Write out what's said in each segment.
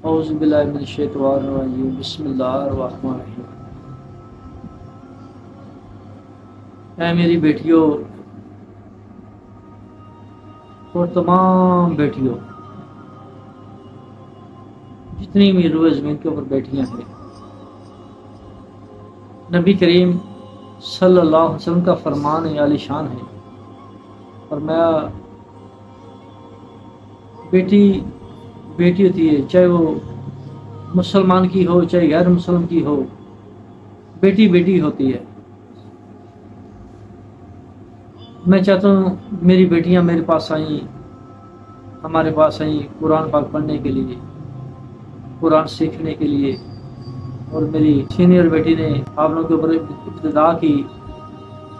اعوذ باللہ من الشیطان الرجیم بسم اللہ الرحمن الرحیم۔ اے میری بیٹیوں اور تمام بیٹیوں جتنی بھی روئے زمین کے اوپر بیٹھیاں ہیں، نبی کریم صلی اللہ علیہ وسلم کا فرمان عالی شان ہے، اور میں بیٹی ہوتی ہے، چاہے وہ مسلمان کی ہو چاہے غیر مسلم کی ہو، بیٹی ہوتی ہے۔ میں چاہتا ہوں میری بیٹیاں میرے پاس آئیں، ہمارے پاس آئیں قرآن پاک پڑھنے کے لیے، قرآن سیکھنے کے لیے، اور میری سینئر بیٹی نے آپ لوگوں کے اوپر ابتدا کی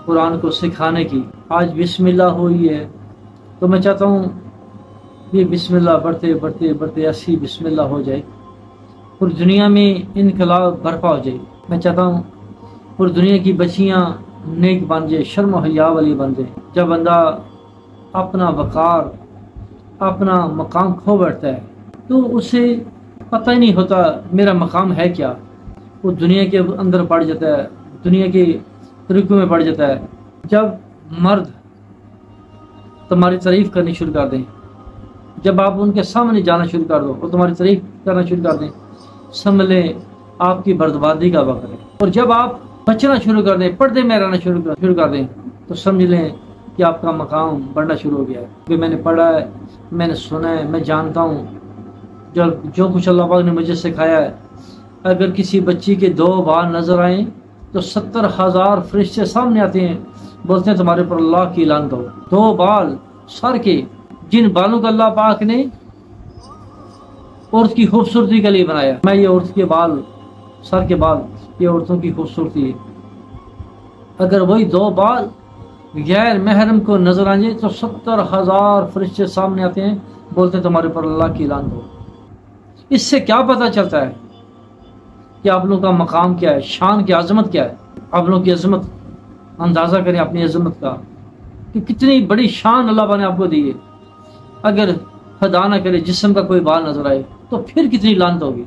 قرآن کو سکھانے کی۔ آج بسم اللہ ہوئی ہے تو میں چاہتا ہوں یہ بسم اللہ بڑھتے ایسی بسم اللہ ہو جائے، پوری دنیا میں انقلاب برپا ہو جائے۔ میں چاہتا ہوں پوری دنیا کی بچیاں نیک بن جائے، شرم و حیا والی بن جائے۔ جب بندہ اپنا وقار اپنا مقام کھو بیٹھتا ہے تو اسے پتہ ہی نہیں ہوتا میرا مقام ہے کیا، وہ دنیا کے اندر پڑ جاتا ہے، دنیا کے طریقوں میں پڑ جاتا ہے۔ جب مرد تمہاری تعریف کرنی شروع کر دیں، جب آپ ان کے سامنے جانا شروع کر دو اور تمہاری تعریف کرنا شروع کر دیں، سمجھ لیں آپ کی بربادی کا وقت ہے۔ اور جب آپ بچنا شروع کر دیں، پردے میں رہنا شروع کر دیں، تو سمجھ لیں کہ آپ کا مقام بڑھنا شروع ہو گیا ہے۔ کہ میں نے پڑھا ہے، میں نے سنا ہے، میں جانتا ہوں جو کچھ اللہ پاک نے مجھے سکھایا ہے۔ اگر کسی بچی کے 2 بال نظر آئیں تو 70,000 فرشتے سامنے آتے ہیں، بولتے ہیں تمہارے پر اللہ کی لعنت ہو۔ 2 بال سر کے، جن بالوں کا اللہ پاک نے عورت کی خوبصورتی کے لیے بنایا۔ میں یہ عورت کے بال، سر کے بال، یہ عورتوں کی خوبصورتی ہے۔ اگر وہی 2 بال غیر محرم کو نظر آ جائے تو 70,000 فرشتے سامنے آتے ہیں، بولتے ہیں تمہارے پر اللہ کی لعنت ہو۔ اس سے کیا پتہ چلتا ہے کہ آپ لوگوں کا مقام کیا ہے، شان کی عظمت کیا ہے۔ آپ لوگوں کی عظمت اندازہ کریں، اپنی عظمت کا کہ کتنی بڑی شان اللہ پاک نے آپ کو دی ہے۔ اگر خدا نہ کرے جسم کا کوئی بال نظر آئے تو پھر کتنی لعنت ہوگی۔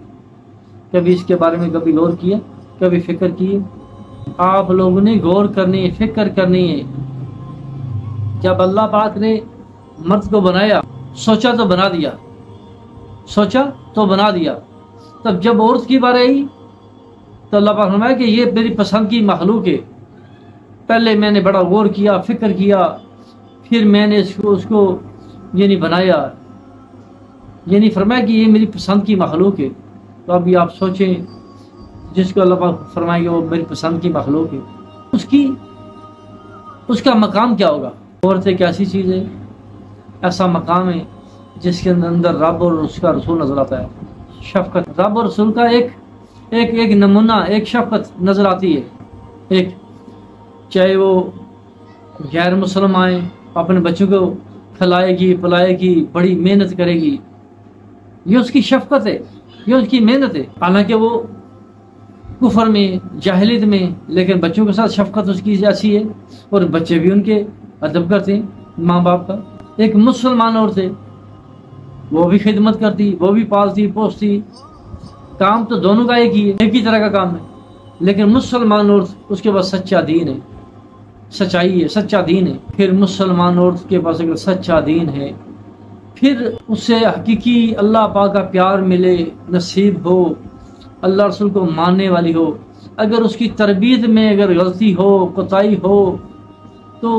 کبھی اس کے بارے میں کبھی غور کیا، کبھی فکر کی؟ آپ لوگوں نے غور کرنی ہے، فکر کرنی ہے۔ جب اللہ پاک نے مرد کو بنایا، سوچا تو بنا دیا، تب جب عورت کی بار آئی تو اللہ پاک نے فرمایا کہ یہ میری پسند کی مخلوق ہے۔ پہلے میں نے بڑا غور کیا، فکر کیا، پھر میں نے اس کو یعنی بنایا، یعنی فرمایا کہ یہ میری پسند کی مخلوق ہے۔ تو ابھی آپ سوچیں، جس کو اللہ پاک فرمائے گا وہ میری پسند کی مخلوق ہے، اس کا مقام کیا ہوگا؟ عورت ایک ایسی چیز ہے، ایسا مقام ہے جس کے اندر رب اور اس کا رسول نظر آتا ہے۔ شفقت، رب اور رسول کا ایک نمونہ، ایک شفقت نظر آتی ہے۔ ایک چاہے وہ غیر مسلم آئیں، اپنے بچوں کو کھلائے گی پلائے گی، بڑی محنت کرے گی، یہ اس کی شفقت ہے، یہ اس کی محنت ہے۔ حالانکہ وہ کفر میں، جاہلیت میں، لیکن بچوں کے ساتھ شفقت اس کی ایسی ہے، اور بچے بھی ان کے ادب کرتے ہیں ماں باپ کا۔ ایک مسلمان عورت ہے، وہ بھی خدمت کرتی، وہ بھی پالتی پوستی، کام تو دونوں کا ایک ہی طرح کا کام ہے، لیکن مسلمان عورت اس کے پاس سچا دین ہے، سچائی ہے، سچا دین ہے۔ پھر مسلمان عورت کے پاس اگر سچا دین ہے، پھر اسے حقیقی اللہ پاک کا پیار ملے، نصیب ہو، اللہ رسول کو ماننے والی ہو۔ اگر اس کی تربیت میں اگر غلطی ہو، کوتاہی ہو، تو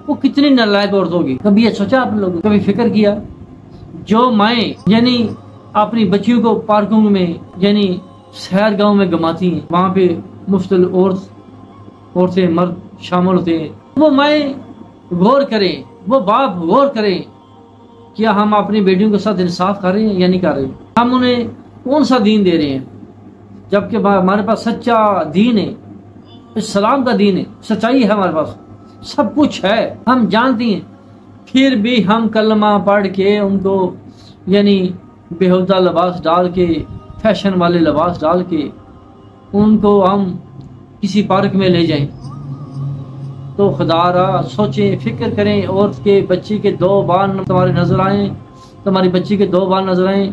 وہ کتنی نالائق عورت ہوگی۔ کبھی یہ سوچا آپ لوگوں، کبھی فکر کیا؟ جو مائیں یعنی اپنی بچیوں کو پارکوں میں یعنی سیر گاہوں میں گھماتی ہیں، وہاں پہ مختلف عورتیں مرد شامل ہوتے ہیں، وہ مائیں غور کریں، وہ باپ غور کریں، کیا ہم اپنی بیٹیوں کے ساتھ انصاف کر رہے ہیں یا نہیں کر رہے ہیں؟ ہم انہیں کون سا دین دے رہے ہیں؟ جبکہ ہمارے پاس سچا دین ہے، اسلام کا دین ہے، سچائی ہے، ہمارے پاس سب کچھ ہے، ہم جانتے ہیں، پھر بھی ہم کلمہ پڑھ کے ان کو یعنی بیہودہ لباس ڈال کے، فیشن والے لباس ڈال کے ان کو ہم کسی پارک میں لے جائیں، تو خدا را سوچیں، فکر کریں۔ عورت کے بچی کے 2 بال تمہارے نظر آئیں، تمہاری بچی کے 2 بال نظر آئیں،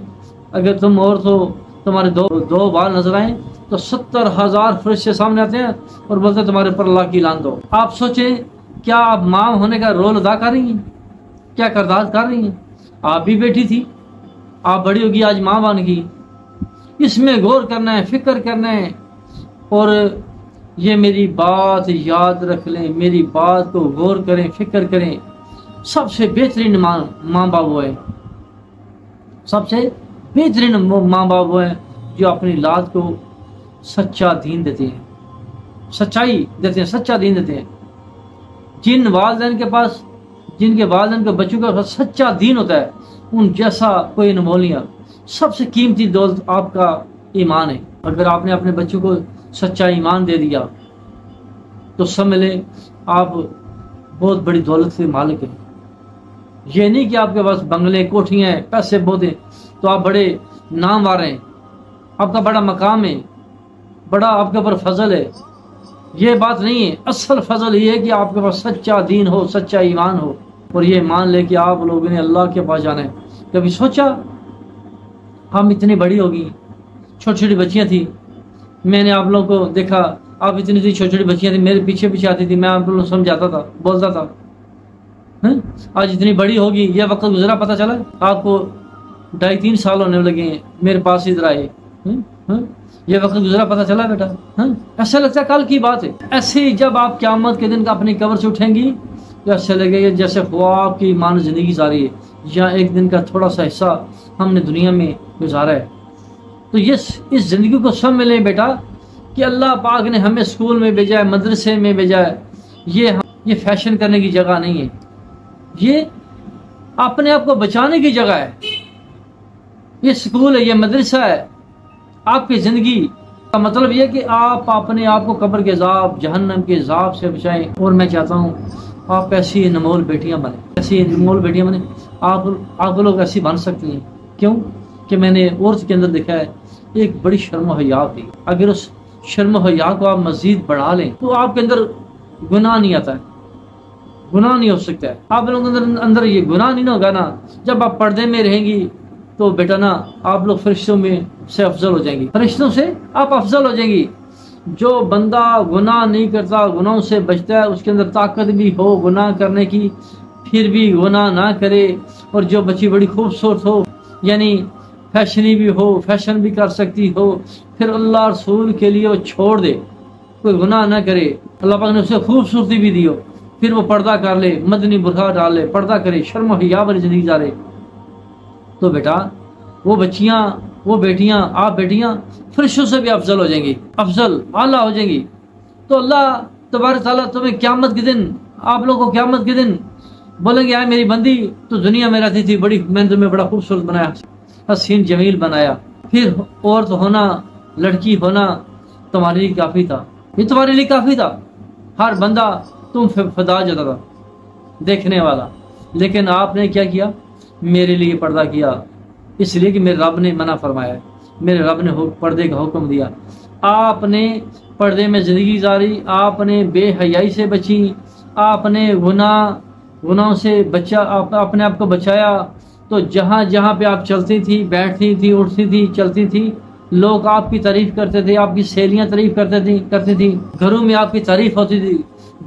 اگر تم عورت ہو تمہارے دو بال نظر آئیں تو 70,000 فرشتے سامنے آتے ہیں اور بولتے ہیں تمہارے اوپر اللہ کی لعنت ہو۔ آپ سوچیں کیا آپ ماں ہونے کا رول ادا کر رہی ہیں؟ کیا کردار کر رہی ہیں؟ آپ بھی بیٹی تھی، آپ بڑی ہوگی آج ماں بن گئی۔ اس میں غور کرنا ہے، فکر کرنا ہے، اور یہ میری بات یاد رکھ لیں، میری بات کو غور کریں، فکر کریں۔ سب سے بہترین ماں باپ وہ ہے، سب سے بہترین ماں باپ وہ ہیں جو اپنی اولاد کو سچا دین دیتے ہیں، سچائی دیتے ہیں، سچا دین دیتے ہیں۔ جن والدین کے پاس، جن کے والدین کے بچوں کے پاس سچا دین ہوتا ہے، ان جیسا کوئی انمول نہیں ہے۔ سب سے قیمتی دولت آپ کا ایمان ہے۔ اگر آپ نے اپنے بچوں کو سچا ایمان دے دیا تو سمجھ لیں آپ بہت بڑی دولت کے مالک ہیں۔ یہ نہیں کہ آپ کے پاس بنگلے، کوٹھیاں ہیں، پیسے بہت ہیں تو آپ بڑے نامور ہیں، آپ کا بڑا مقام ہے، بڑا آپ کے اوپر فضل ہے۔ یہ بات نہیں ہے۔ اصل فضل یہ ہے کہ آپ کے پاس سچا دین ہو، سچا ایمان ہو، اور یہ مان لے کہ آپ لوگوں نے اللہ کے پاس جانا ہے۔ کبھی سوچا ہم اتنی بڑی ہوگی، چھوٹی چھوٹی بچیاں تھیں، میں نے آپ لوگوں کو دیکھا، آپ اتنی سی چھوٹی چھوٹی بچیاں تھیں، میرے پیچھے پیچھے آتی تھی، میں آپ لوگوں کو سمجھاتا تھا، بولتا تھا۔ آج اتنی بڑی ہوگی، یہ وقت گزرا پتہ چلا آپ کو 2.5-3 سال ہونے لگے ہیں میرے پاس ادھر آئے، یہ وقت گزرا پتہ چلا بیٹا۔ ایسا لگتا ہے کل کی بات ہے۔ ایسے ہی جب آپ قیامت کے دن اپنی قبر سے اٹھیں گی تو ایسے لگے گا جیسے خواب کی مان زندگی جاری ہے، یا ایک دن کا تھوڑا سا حصہ ہم نے دنیا میں گزارا ہے۔ تو اس زندگی کو سمجھ لیں بیٹا کہ اللہ پاک نے ہمیں اسکول میں بھیجا ہے، مدرسے میں بھیجا ہے۔ یہ فیشن کرنے کی جگہ نہیں ہے، یہ اپنے آپ کو بچانے کی جگہ ہے۔ یہ اسکول ہے، یہ مدرسہ ہے۔ آپ کی زندگی کا مطلب یہ کہ آپ اپنے آپ کو قبر کے عذاب، جہنم کے عذاب سے بچائیں۔ اور میں چاہتا ہوں آپ ایسی انمول بیٹیاں بنیں، ایسی انمول بیٹیاں بنیں۔ آپ لوگ ایسی بن سکتی ہیں۔ کیوں کہ میں نے عورت کے اندر دیکھا ہے ایک بڑی شرم و حیا تھی۔ اگر اس شرم و حیا کو آپ مزید بڑھا لیں تو آپ کے اندر گناہ نہیں آتا ہے، گناہ نہیں ہو سکتا ہے۔ آپ لوگوں کے اندر یہ گناہ نہیں ہوگا نا، جب آپ پردے میں رہیں گی تو بیٹا نا آپ لوگ فرشتوں میں سے افضل ہو جائیں گی، فرشتوں سے آپ افضل ہو جائیں گی۔ جو بندہ گناہ نہیں کرتا، گناہوں سے بچتا ہے، اس کے اندر طاقت بھی ہو گناہ کرنے کی، پھر بھی گناہ نہ کرے، اور جو بچی بڑی خوبصورت ہو، یعنی فیشنی بھی ہو، فیشن بھی کر سکتی ہو، پھر اللہ رسول کے لیے وہ چھوڑ دے، کوئی گناہ نہ کرے، اللہ پاک نے اسے خوبصورتی بھی دی ہو، پھر وہ پردہ کر لے، مدنی برقع ڈال لے، پردہ کرے، شرم و حیا والی زندگی گزارے، تو بیٹا وہ بچیاں، وہ بیٹیاں، آپ بیٹیاں فرشتوں سے بھی افضل ہو جائیں گی، افضل اعلیٰ ہو جائیں گی۔ تو اللہ تبارک تعالیٰ تمہیں قیامت کے دن، آپ لوگوں کو قیامت کے دن بولیں گے آئے میری بندی تو دنیا میں رہتی تھی، بڑی میں نے تمہیں بڑا خوبصورت بنایا، حسین جمیل بنایا، پھر عورت ہونا، لڑکی ہونا تمہارے لیے کافی تھا، یہ تمہارے لیے کافی تھا۔ ہر بندہ تم فدا جاتا تھا دیکھنے والا، لیکن آپ نے کیا کیا؟ میرے لیے پردہ کیا، اس لیے کہ میرے رب نے منع فرمایا ہے، میرے رب نے پردے کا حکم دیا۔ آپ نے پردے میں زندگی گزاری، آپ نے بے حیائی سے بچی، آپ نے گناہوں سے اپنے آپ کو بچایا، تو جہاں جہاں پہ آپ چلتی تھی، بیٹھتی تھی، اٹھتی تھی، چلتی تھی، لوگ آپ کی تعریف کرتے تھے، آپ کی سہیلیاں تعریف کرتی تھیں، گھروں میں آپ کی تعریف ہوتی تھی،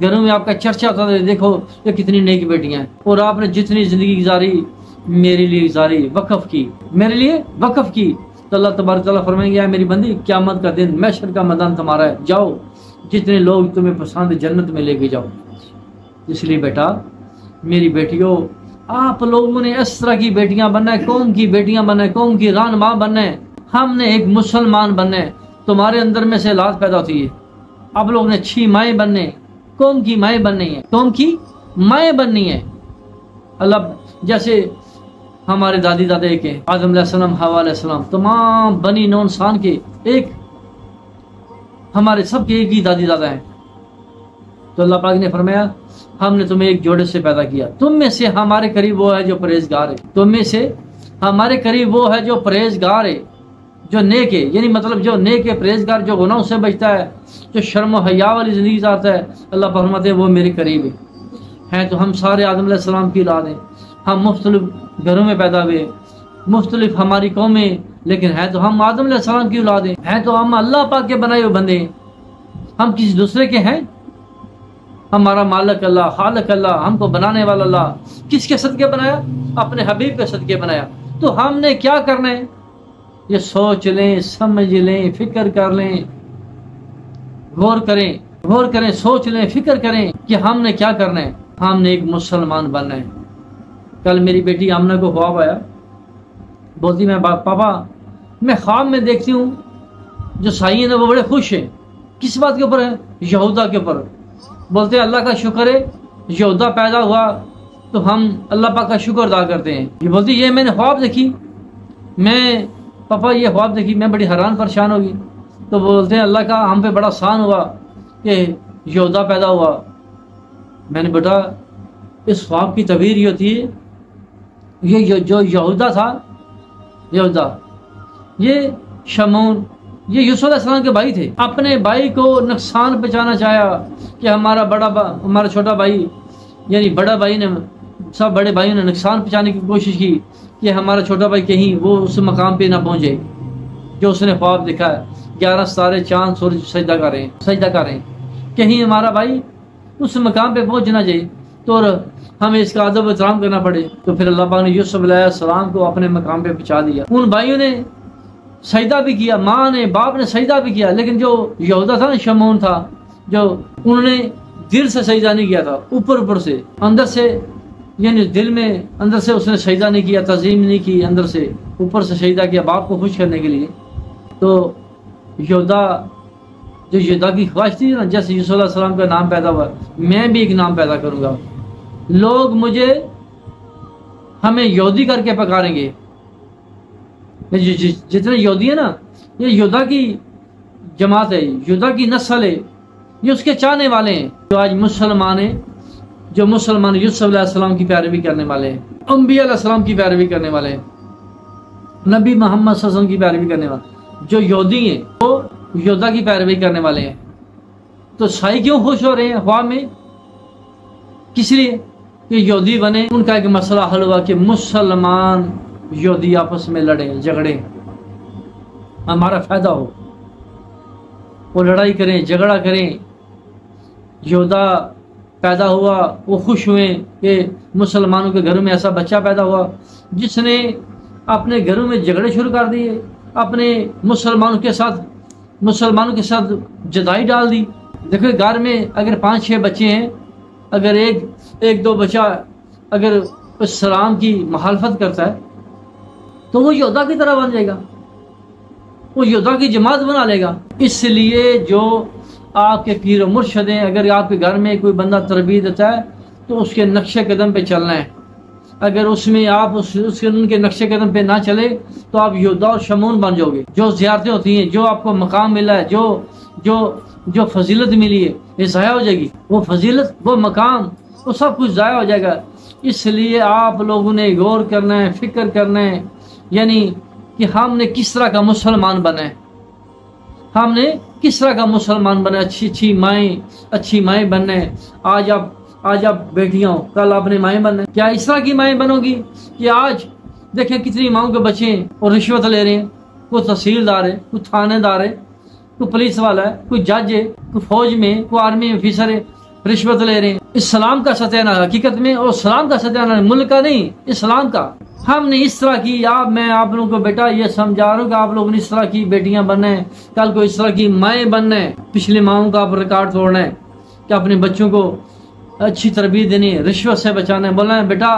گھروں میں آپ کا چرچا ہوتا تھا، دیکھو یہ کتنی نیک بیٹیاں ہیں۔ اور آپ نے جتنی زندگی گزاری میرے لیے گزاری، وقف کی، میرے لیے وقف کی، تو اللہ تبارک تعالیٰ فرمائیں گے میری بندی قیامت کا دن محشر کا میدان تمہارا ہے، جاؤ جتنے لوگ تمہیں پسند جنت میں لے کے جاؤ۔ اس لیے بیٹا، میری بیٹیوں، آپ لوگوں نے اس طرح کی بیٹیاں بننا ہے، قوم کی بیٹیاں بننا ہے، قوم کی رہنما بننا ہے۔ ہم نے ایک مسلمان بننا ہے۔ تمہارے اندر میں سے اولاد پیدا ہوتی ہے، آپ لوگ نے اچھی مائیں بننے، قوم کی مائیں بننی ہے، قوم کی مائیں بننی ہے۔ اللہ جیسے ہمارے دادی دادا ایک ہیں، آدم علیہ السلام، حوا علیہ السلام، تمام بنی نوع انسان کے ایک، ہمارے سب کے ایک ہی دادی دادا ہیں۔ تو اللہ پاک نے فرمایا ہم نے تمہیں ایک جوڑے سے پیدا کیا، تم میں سے ہمارے قریب وہ ہے جو پرہیزگار ہے، تم میں سے ہمارے قریب وہ ہے جو پرہیزگار ہے، جو نیک ہے، یعنی مطلب جو نیک ہے، پرہیزگار، جو گناہوں سے بچتا ہے، جو شرم و حیا والی زندگی گزارتا ہے، اللہ پاک فرماتے ہیں وہ میرے قریب ہیں۔ تو ہم سارے آدم علیہ السلام کی اولاد ہیں، ہم مختلف گھروں میں پیدا ہوئے، مختلف ہماری قومیں لیکن ہے تو ہم آدم علیہ السلام کی اولاد ہیں تو ہم اللہ پاک کے بنائے ہوئے بندے ہیں، ہم کسی دوسرے کے ہیں؟ ہمارا مالک اللہ، خالق اللہ، ہم کو بنانے والا اللہ کس کے صدقے بنایا؟ اپنے حبیب کے صدقے بنایا۔ تو ہم نے کیا کرنا ہے؟ یہ سوچ لیں، سمجھ لیں، فکر کر لیں، غور کریں، سوچ لیں، فکر کریں کہ ہم نے کیا کرنا ہے۔ ہم نے ایک مسلمان بننا ہے۔ کل میری بیٹی آمنہ کو خواب آیا، بولتی میں پاپا میں خواب میں دیکھتی ہوں جو سائیں ہیں وہ بڑے خوش ہیں۔ کس بات کے اوپر ہے؟ یہودا کے اوپر۔ بولتے ہیں اللہ کا شکر ہے یہودا پیدا ہوا تو ہم اللہ پاک کا شکر ادا کرتے ہیں۔ یہ بولتی یہ میں نے خواب دیکھی، پاپا یہ خواب دیکھی، میں بڑی حیران پریشان ہوگی۔ تو بولتے ہیں اللہ کا ہم پہ بڑا احسان ہوا کہ یہودا پیدا ہوا۔ میں نے بیٹا اس خواب کی تعبیر یہ ہوتی ہے، یہ جو یہودا تھا، یہودا یہ شمعون، یہ یوسف علیہ السلام کے بھائی تھے۔ اپنے بھائی کو نقصان پہنچانا چاہا کہ ہمارا چھوٹا بھائی یعنی بڑا بھائی نے، سب بڑے بھائیوں نے نقصان پہنچانے کی کوشش کی کہ ہمارا چھوٹا بھائی کہیں وہ اس مقام پہ نہ پہنچے جو اس نے خواب دیکھا ہے۔ 11 ستارے چاند سورج سجدہ کر رہے ہیں، کہیں ہمارا بھائی اس مقام پہ پہنچ نہ جائے تو ہمیں اس کا ادب احترام کرنا پڑے۔ تو پھر اللہ پاک نے یوسف علیہ السلام کو اپنے مقام پہ پہنچا دیا۔ ان بھائیوں نے سجدہ بھی کیا، ماں نے، باپ نے سجدہ بھی کیا، لیکن جو یہودا تھا نا، شمعون تھا، جو انہوں نے دل سے سجدہ نہیں کیا تھا، اوپر سے، اندر سے، یعنی دل میں اندر سے اس نے سجدہ نہیں کیا، تعظیم نہیں کی، اندر سے اوپر سے سجدہ کیا باپ کو خوش کرنے کے لیے۔ تو یہودا کی خواہش تھی نا، جیسے یوسف علیہ السلام کا نام پیدا ہوا، میں بھی ایک نام پیدا کروں گا، لوگ ہمیں یہودی کر کے پکاریں گے۔ جتنے یہودی ہیں نا، یہ یہودا کی جماعت ہے، یہودا کی نسل ہے، یہ اس کے چاہنے والے ہیں۔ جو آج مسلمان ہیں، جو مسلمان یوسف علیہ السلام کی پیروی کرنے والے ہیں، انبیاء علیہ السلام کی پیروی کرنے والے ہیں، نبی محمد صلی اللہ علیہ وسلم کی پیروی کرنے والے، جو یہودی ہیں وہ یہودا کی پیروی کرنے والے ہیں۔ تو سائی کیوں خوش ہو رہے ہیں خواب میں؟ کس لیے کہ یہودی بنے۔ ان کا ایک مسئلہ حل ہوا کہ مسلمان یہودی آپس میں لڑیں، جھگڑیں، ہمارا فائدہ ہو، وہ لڑائی کریں، جھگڑا کریں۔ یہودا پیدا ہوا، وہ خوش ہوئے کہ مسلمانوں کے گھروں میں ایسا بچہ پیدا ہوا جس نے اپنے گھروں میں جھگڑے شروع کر دیے، اپنے مسلمانوں کے ساتھ جدائی ڈال دی۔ دیکھو گھر میں اگر 5-6 بچے ہیں، اگر ایک دو بچہ اگر اسلام کی مخالفت کرتا ہے تو وہ یہودا کی طرح بن جائے گا، وہ یہودا کی جماعت بنا لے گا۔ اس لیے جو آپ کے پیر و مرشد ہیں، اگر آپ کے گھر میں کوئی بندہ تربیت دیتا ہے تو اس کے نقش قدم پہ چلنا ہے۔ اگر اس میں آپ ان کے نقش قدم پہ نہ چلے تو آپ یہودا اور شمعون بن جاؤ گے۔ جو زیارتیں ہوتی ہیں، جو آپ کو مقام ملا ہے، جو فضیلت ملی ہے، یہ ضائع ہو جائے گی۔ وہ فضیلت، وہ مقام، وہ سب کچھ ضائع ہو جائے گا۔ اس لیے آپ لوگوں نے غور کرنا ہے، فکر کرنا ہے، یعنی کہ ہم نے کس طرح کا مسلمان بنا ہے، ہم نے کس طرح کا مسلمان بنا، اچھی مائیں بننا ہے۔ آج آپ بیٹیاں ہو، کل آپ نے مائیں بننا ہے۔ کیا اس طرح کی مائیں بنو گی کہ آج دیکھیں کتنی ماؤں کے بچے ہیں اور رشوت لے رہے ہیں، کوئی تحصیلدار ہے، کوئی تھانے دار ہے، کوئی پولیس والا ہے، کوئی جج ہے، کوئی فوج میں، کوئی آرمی آفیسر ہے، رشوت لے رہے ہیں۔ اسلام کا ستیانہ حقیقت میں، اور اسلام کا ستیانہ ملک کا نہیں، اسلام کا۔ ہم نے اس طرح کی، میں آپ لوگوں کو بیٹا یہ سمجھا رہا ہوں کہ آپ لوگوں نے اس طرح کی بیٹیاں بننا ہے، کل کو اس طرح کی مائیں بننا ہے۔ پچھلے ماؤں کا آپ ریکارڈ توڑنا ہے کہ اپنے بچوں کو اچھی تربیت دینی ہے، رشوت سے بچانا ہے، بولنا ہے بیٹا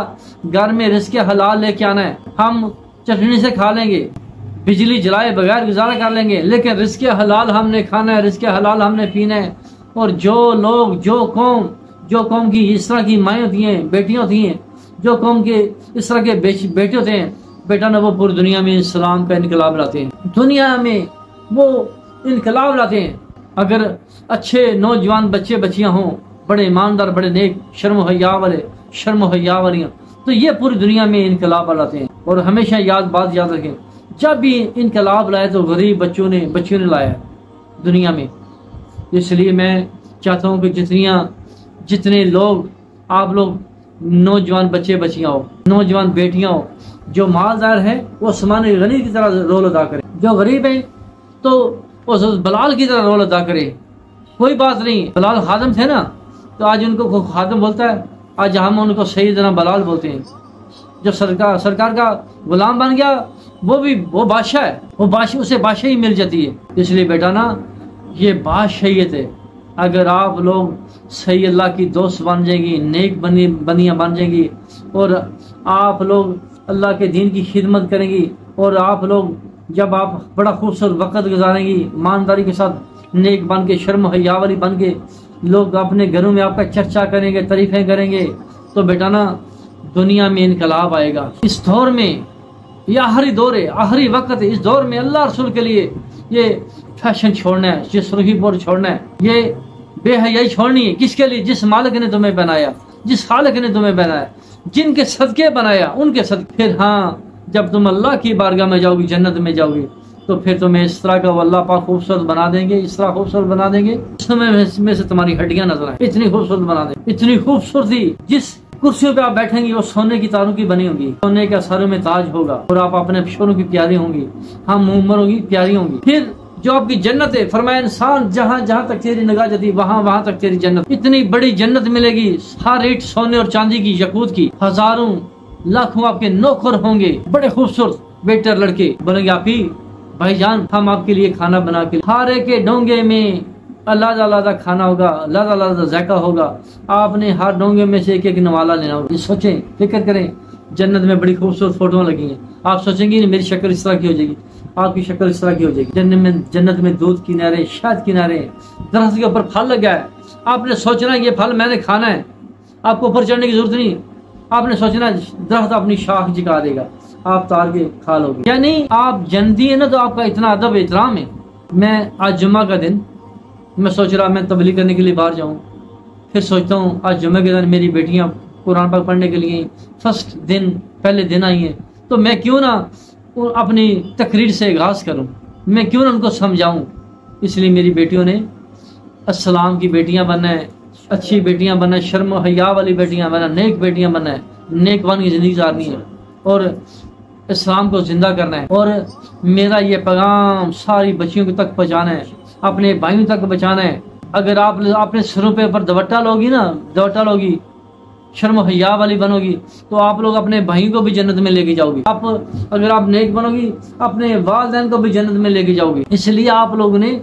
گھر میں رزق حلال لے کے آنا ہے، ہم چٹنی سے کھا لیں گے، بجلی جلائے بغیر گزارا کر لیں گے، لیکن رزق حلال ہم نے کھانا ہے، رزق حلال ہم نے پینا ہے۔ اور جو لوگ، جو قوم کی اس طرح کی مائیں ہوتی ہیں، بیٹیاں ہوتی ہیں، جو قوم کے اس طرح کے بیٹے ہوتے ہیں، بیٹا نہ وہ پوری دنیا میں اسلام کا انقلاب لاتے ہیں، دنیا میں وہ انقلاب لاتے ہیں۔ اگر اچھے نوجوان بچے بچیاں ہوں، بڑے ایماندار، بڑے نیک، شرم و حیا والیاں، تو یہ پوری دنیا میں انقلاب لاتے ہیں۔ اور ہمیشہ بات یاد رکھیں، جب بھی انقلاب لائے تو غریب بچوں نے لایا ہے دنیا میں۔ اس لیے میں چاہتا ہوں کہ جتنے لوگ، آپ لوگ نوجوان بچے بچیاں ہو، نوجوان بیٹیاں ہو، جو مالدار ہے وہ عثمان غنی کی طرح رول ادا کرے، جو غریب ہے تو وہ بلال کی طرح رول ادا کرے. کوئی بات نہیں، بلال خادم تھے نا، تو آج ان کو خادم بولتا ہے، آج ہم ان کو سیدنا بلال بولتے ہیں. جو سرکار کا غلام بن گیا وہ بادشاہ ہے، وہ بادشاہ، اسے بادشاہی مل جاتی ہے. اس لیے بیٹا نا، یہ بادشاہیت ہے. اگر آپ لوگ صحیح اللہ کی دوست بن جائیں گی، نیک بنیاں بن جائیں گی، اور آپ لوگ اللہ کے دین کی خدمت کریں گی، اور آپ لوگ جب آپ بڑا خوبصورت وقت گزاریں گی ایمانداری کے ساتھ، نیک بن کے، شرم و حیا والی بن کے، لوگ اپنے گھروں میں آپ کا چرچا کریں گے، تعریفیں کریں گے، تو بیٹا نا دنیا میں انقلاب آئے گا. اس دور میں یہ آخری دور ہے، آخری وقت ہے. اس دور میں اللہ رسول کے لیے یہ فیشن چھوڑنا ہے، یہ سرخی پور چھوڑنا ہے، یہ بے حیائی چھوڑنی ہے. کس کے لیے؟ جس مالک نے تمہیں بنایا، جس خالق نے تمہیں بنایا، جن کے صدقے بنایا، ان کے صدقے. پھر ہاں، جب تم اللہ کی بارگاہ میں جاؤ گی، جنت میں جاؤ گی، تو پھر تمہیں اس طرح کا اللہ پاک خوبصورت بنا دیں گے، اس طرح خوبصورت بنا دیں گے میں سے تمہاری ہڈیاں نظر آئیں. اتنی خوبصورت بنا دیں گے، اتنی خوبصورتی. جس کرسیوں پہ آپ بیٹھیں گی وہ سونے کی تاروں کی بنی ہوگی، سونے کا سروں میں تاج ہوگا، اور آپ اپنے شوروں کی پیاری ہوں گی، ہم عمر ہوگی، پیاری ہوں گی. پھر جو آپ کی جنت ہے، فرمایا انسان جہاں جہاں تک تیری نگاہ جاتی وہاں تک تیری جنت. اتنی بڑی جنت ملے گی، ہر اینٹ سونے اور چاندی کی، یاقوت کی. ہزاروں لاکھوں آپ کے نوکر ہوں گے، بڑے خوبصورت ویٹر لڑکے بولیں گے، آپ ہی بھائی جان ہم آپ کے لیے کھانا بنا کے. ہر ایک کے ڈونگے میں اللہ کھانا ہوگا، اللہ ذائقہ ہوگا. آپ نے ہر ڈونگے میں سے ایک نوالا لینا ہوگا. یہ سوچیں، فکر کریں. جنت میں بڑی خوبصورت فوٹو لگی ہیں. آپ سوچیں گے میری شکل اس طرح کی ہو جائے گی، آپ کی شکل اس طرح کی ہو جائے گی. جنت میں دودھ کی نہریں، شہد کی نہریں، درخت کے اوپر پھل لگا ہے. آپ نے سوچنا یہ پھل میں نے کھانا ہے، آپ کو اوپر چڑھنے کی ضرورت نہیں. آپ نے سوچنا درخت اپنی شاخ جھکا دے گا، آپ تار کے کھا لو گے. یعنی آپ جنتی ہیں نا، تو آپ کا اتنا ادب احترام ہے. میں آج جمعہ کا دن میں سوچ رہا میں تبلیغ کرنے کے لیے باہر جاؤں. پھر سوچتا ہوں آج جمعہ کے دن میری بیٹیاں قرآن پاک پڑھنے کے لیے پہلے دن آئی ہیں، تو میں کیوں نہ اپنی تقریر سے آغاز کروں، میں کیوں نہ ان کو سمجھاؤں. اس لیے میری بیٹیوں نے اسلام کی بیٹیاں بننا ہے، اچھی بیٹیاں بننا ہے، شرم و حیا والی بیٹیاں بننا ہے، نیک بیٹیاں بننا ہے، نیک بن کی زندگی گزارنی ہے، اور اسلام کو زندہ کرنا ہے. اور میرا یہ پیغام ساری بچیوں تک پہنچانا ہے، اپنے بھائیوں تک بچانا ہے. اگر آپ اپنے سروں پہ اوپر دوپٹہ لوگی، شرم و حیا والی بنو گی، تو آپ لوگ اپنے بھائیوں کو بھی جنت میں لے کے جاؤ گی. اگر آپ نیک بنو گی، اپنے والدین کو بھی جنت میں لے کے جاؤ گی. اس لیے آپ لوگوں نے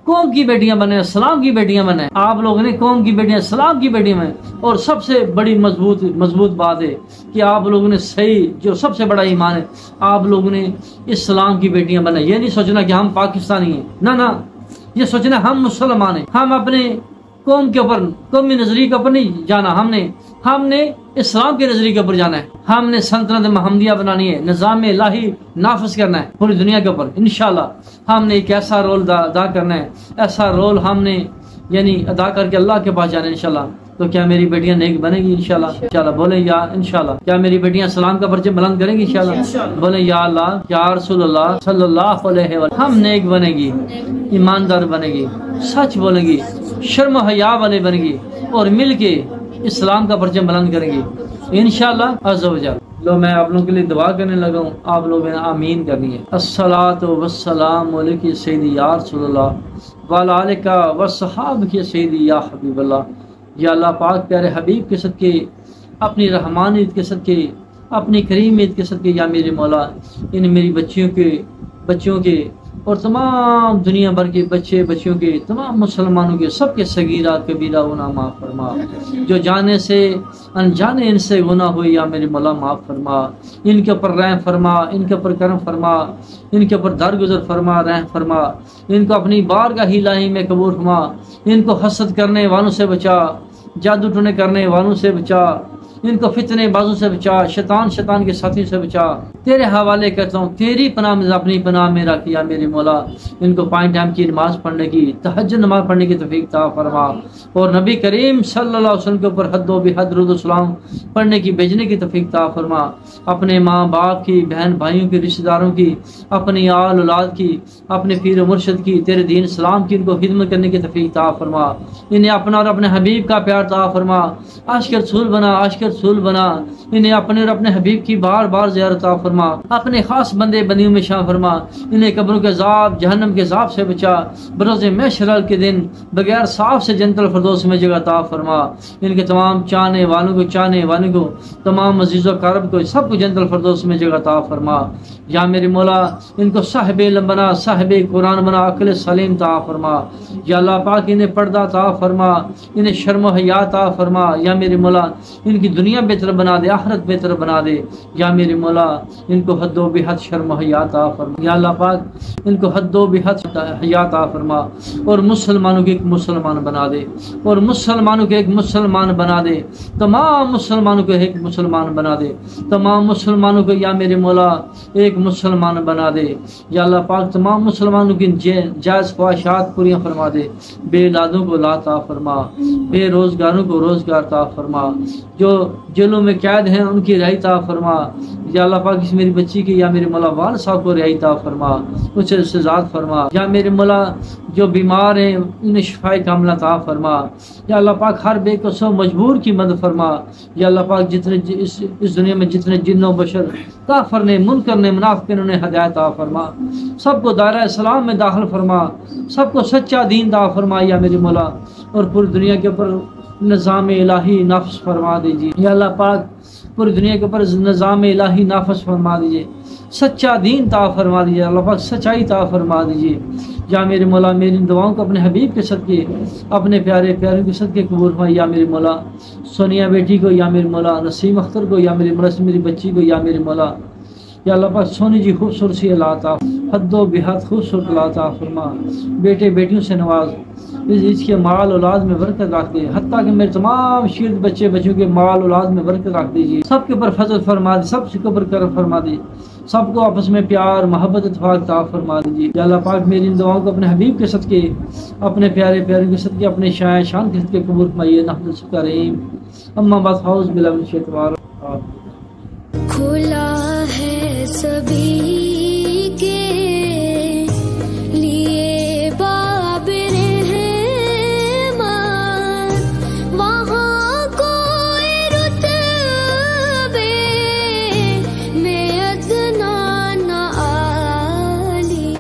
قوم کی بیٹیاں بنے، اسلام کی بیٹیاں بنے. آپ لوگوں نے قوم کی بیٹیاں، اسلام کی بیٹیاں بنے. اور سب سے بڑی مضبوط بات ہے کہ آپ لوگوں نے صحیح، جو سب سے بڑا ایمان ہے، آپ لوگوں نے اسلام کی بیٹیاں بنے. یہ نہیں سوچنا کہ ہم پاکستانی ہیں، نہ، یہ سوچنا ہم مسلمان ہیں. ہم اپنے قوم کے اوپر، قومی نظریے کے اوپر نہیں جانا، ہم نے اسلام کے نظریے کے اوپر جانا ہے. ہم نے سلطنت محمدیہ بنانی ہے، نظام الہی نافذ کرنا ہے پوری دنیا کے اوپر. انشاءاللہ ہم نے ایک ایسا رول ادا کرنا ہے، ایسا رول ہم نے ادا کر کے اللہ کے پاس جانا ہے انشاءاللہ. تو کیا میری بیٹیاں نیک بنے گی انشاءاللہ بولیں یا انشاءاللہ. کیا میری بیٹیاں اسلام کا پرچم بلند کریں گی انشاءاللہ بولیں یا اللہ، یا رسول اللہ صلی اللہ علیہ وسلم. ہم نیک بنے گی، ایماندار بنے گی، سچ بولے گی، شرم و حیا والے بنے گی، اور مل کے اسلام کا پرچم بلند کریں گی انشاءاللہ عز و جل. لو میں آپ لوگوں کے لیے دعا کرنے لگا ہوں، آپ لوگوں نے آمین کرنی ہے. الصلاۃ والسلام علیک سیدی یا رسول اللہ وعلی آلک وصحابک سیدی یا حبیب اللہ. یا اللہ پاک پیارے حبیب کے صدقے، اپنی رحمانیت کے صدقے، اپنی کریمیت کے صدقے، یا میرے مولا ان میری بچیوں کے اور تمام دنیا بھر کے بچیوں کے، تمام مسلمانوں کے، سب کے صغیرہ کبیرہ گناہ معاف فرما. جو جانے سے انجانے ان سے گناہ ہوئے یا میرے مولا معاف فرما. ان کے اوپر رحم فرما، ان کے اوپر کرم فرما، ان کے اوپر درگزر فرما، رحم فرما. ان کو اپنی بارگاہ الہی میں قبول فرما. ان کو حسد کرنے والوں سے بچا، جادو ٹونے کرنے والوں سے بچا. ان کو فتنے بازوں سے بچا، شیطان کے ساتھی سے بچا. تیرے حوالے کرتا ہوں، تیری پناہ میں، اپنی پناہ میں رکھ یا میرے مولا. ان کو 5 ٹائم کی نماز پڑھنے کی، تہجد نماز پڑھنے کی توفیق عطا فرما. اور نبی کریم صلی اللہ علیہ وسلم کے اوپر حد و بحد درود و سلام پڑھنے کی، بھیجنے کی توفیق عطا فرما. اپنے ماں باپ کی، بہن بھائیوں کی، رشتہ داروں کی، اپنی آل اولاد کی، اپنے پیر و مرشد کی، تیرے دین اسلام کی، ان کو خدمت کرنے کی توفیق عطا فرما. انہیں اپنا اور اپنے حبیب کا پیار عطا فرما. عاشق رسول بنا، عاشق رسول بنا، انہیں اپنے اور اپنے حبیب کی بار بار زیارت عطا فرما، اپنے خاص بندے بندیوں میں شامل فرما، انہیں قبروں کے عذاب، جہنم کے عذاب سے بچا، بروز محشر کے دن بغیر صاف سے جنت الفردوس میں جگہ عطا فرما، ان کے تمام چاہنے والوں کو تمام عزیز و اقارب کو سب کو جنت الفردوس میں جگہ عطا فرما۔ یا میرے مولا ان کو صاحب علم بنا، صاحب قرآن بنا، عقل سلیم عطا فرما۔ یا اللہ پاک انہیں پردہ عطا فرما، انہیں شرم و حیا عطا فرما۔ یا میرے مولا ان کی دنیا بہتر بنا دے، آخرت بہتر بنا دے۔ یا میرے مولا ان کو حد و بحد شرم و حیا عطا فرما۔ یا اللہ پاک ان کو حد و بحد حیا عطا فرما، اور مسلمانوں کے ایک مسلمان بنا دے، اور مسلمانوں کے ایک مسلمان بنا دے، تمام مسلمانوں کو ایک مسلمان بنا دے، تمام مسلمانوں کو یا میرے مولا ایک مسلمان بنا دے۔ یا اللہ پاک تمام مسلمانوں کی جائز خواہشات پوری فرما دے، بے اولادوں کو اولاد عطا فرما، بے روزگاروں کو روزگار عطا فرما، جو جیلوں میں قید ہیں ان کی رہائی عطا فرما۔ یا اللہ پاک اس میری بچی کی یا میرے مولا والد صاحب کو رہائی عطا فرما، اسے سزاد فرما۔ یا میرے مولا جو بیمار ہیں انہیں شفاء کاملہ عطا فرما۔ یا اللہ پاک ہر بے کس و مجبور کی مدد فرما۔ یا اللہ پاک جتنے اس دنیا میں جتنے جن و بشر کافر نے، منکر نے، منافق نے، انہیں ہدایت عطا فرما، سب کو دائرہ اسلام میں داخل فرما، سب کو سچا دین عطا فرما یا میرے مولا، اور پوری دنیا کے اوپر نظام الہی نافذ فرما دیجیے۔ یا اللہ پاک پوری دنیا کے اوپر نظام الہی نافذ فرما دیجیے، سچا دین عطا فرما دیجیے، اللہ پاک سچائی عطا فرما دیجیے۔ یا میرے مولا میری دعاؤں کو اپنے حبیب کے صدقے، اپنے پیارے پیارے کے صدقے قبول فرما۔ یا میرے مولا سونیا بیٹی کو، یا میرے مولا نسیم اختر کو، یا میرے مولا میری بچی کو، یا میرے مولا یا اللہ پاک سونی جی خوبصورتی اللہ عطا، حد و بحد خوبصورت اللہ عطا فرما، بیٹے بیٹیوں سے نواز، اس کے مال اولاد میں برکت رکھ دے، حتیٰ کہ میرے تمام شیرد بچے بچوں کے مال اولاد میں برکت رکھ دیجیے، سب کے اوپر فضل فرما دے، سب کے اوپر کرم فرما دے، سب کو آپس میں پیار محبت اتفاق عطا فرما دیجیے۔ یا اللہ پاک میری ان دعاؤں کو اپنے حبیب کے صدقے، اپنے پیارے پیارے کے صدقے، اپنے شان کے صدقے قبول فرمائیے۔ نحمد کریم اما بعد فاؤز باللہ من الشیطان الرجیم۔ کھلا ہے سبھی کے